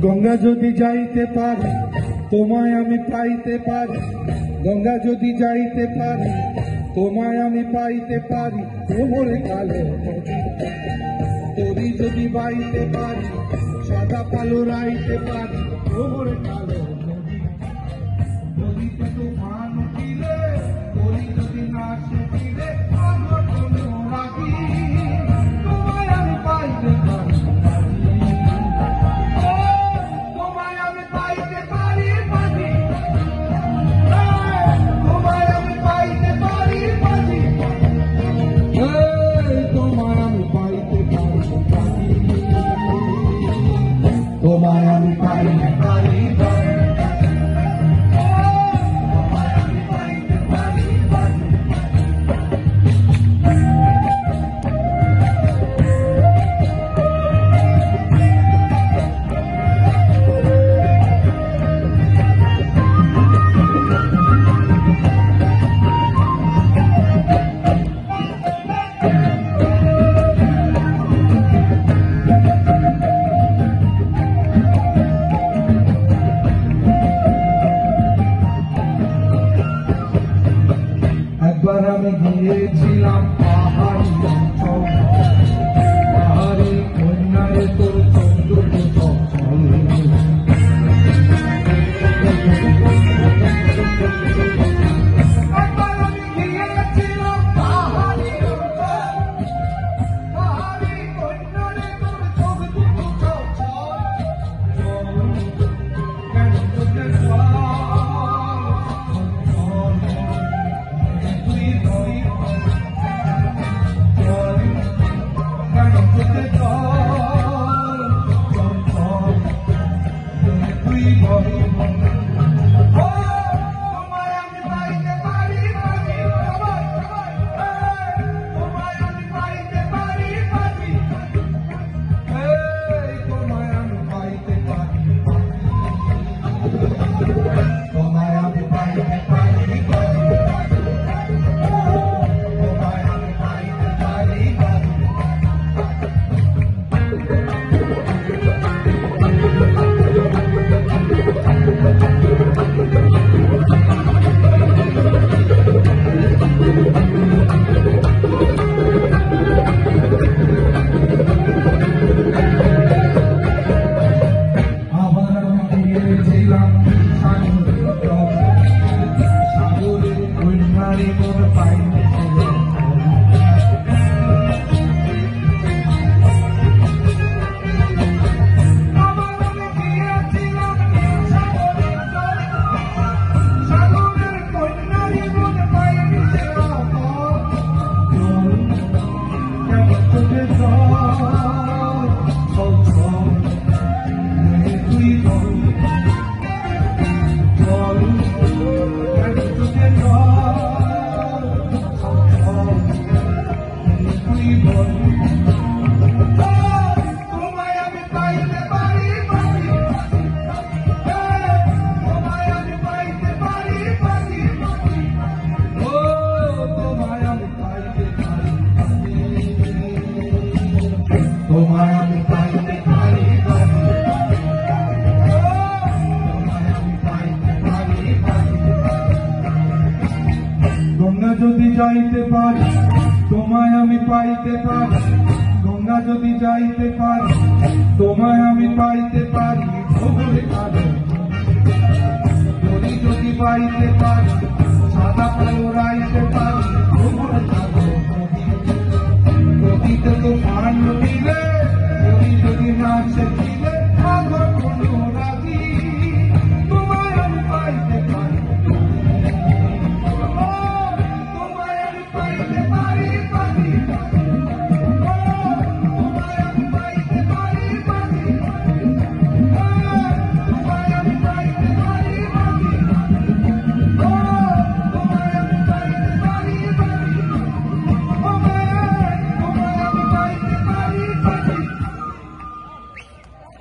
গঙ্গা যদি যাইতে পারি তোমায় আমি পাইতে পারি, গঙ্গা যদি যাইতে পারি তোমায় আমি পাইতে পারি, ভ্রমরে কালো তরি যদি বাইতে পারি, সাদা কালো রাইতে পারি, ভ্রমরে কালো নদীতে তো মান উঠিলে তরি যদি না শুকিলে আমার কোনো রাগি তোমায় আমি পাইতে পারি। তোমায় আমি পাইতে পারি একবার আমি গিয়েছিলাম পাহাড়ি অঞ্চল, পাহাড়ি কন্যারে তোর চন্দ্র গঙ্গা যদি যাইতে পারি তোমায় আমি পাইতে পারি, গঙ্গা যদি যাইতে পারি তোমায় আমি পাইতে পারি, ভ্রমরে কালো তরি যদি পাইতে পারি, সাদা কালো রাই